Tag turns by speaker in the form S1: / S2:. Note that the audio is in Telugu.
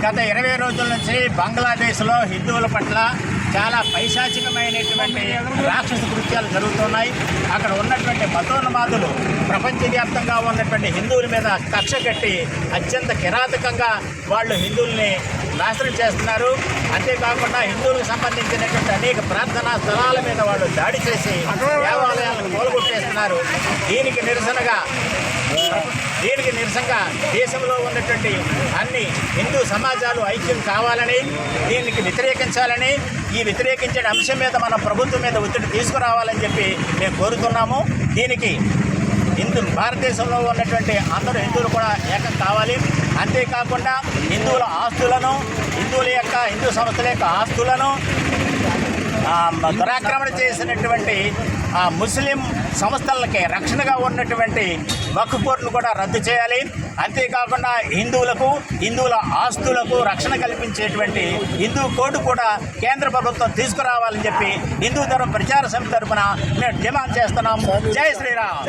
S1: గత 20 రోజుల నుంచి బంగ్లాదేశ్లో హిందువుల పట్ల చాలా పైశాచికమైనటువంటి రాక్షస కృత్యాలు జరుగుతున్నాయి. అక్కడ ఉన్నటువంటి మతోన్మాదులు ప్రపంచవ్యాప్తంగా ఉన్నటువంటి హిందువుల మీద కక్ష కట్టి అత్యంత కిరాతకంగా వాళ్ళు హిందువుల్ని నాశనం చేస్తున్నారు. అంతేకాకుండా హిందువులకు సంబంధించినటువంటి అనేక ప్రార్థనా స్థలాల మీద వాళ్ళు దాడి చేసి దేవాలయాలను కూలగొట్టేస్తున్నారు. దీనికి నిరసనగా దేశంలో ఉన్నటువంటి అన్ని హిందూ సమాజాలు ఐక్యం కావాలని, దీనికి వ్యతిరేకించాలని, ఈ వ్యతిరేకించే అంశం మీద మన ప్రభుత్వం మీద ఒత్తిడి తీసుకురావాలని చెప్పి మేము కోరుతున్నాము. దీనికి భారతదేశంలో ఉన్నటువంటి అందరూ హిందువులు కూడా ఏకం కావాలి. అంతేకాకుండా హిందువుల ఆస్తులను, హిందూ సంస్థల యొక్క ఆస్తులను దురాక్రమణ చేసినటువంటి ముస్లిం సంస్థలకి రక్షణగా ఉన్నటువంటి వక్ఫ్ బోర్డును కూడా రద్దు చేయాలి. అంతేకాకుండా హిందువుల ఆస్తులకు రక్షణ కల్పించేటువంటి హిందూ కోడ్ కూడా కేంద్ర ప్రభుత్వం తీసుకురావాలని చెప్పి హిందూ ధర్మ ప్రచార సమితి తరఫున మేము డిమాండ్ చేస్తున్నాం. జై శ్రీరామ్.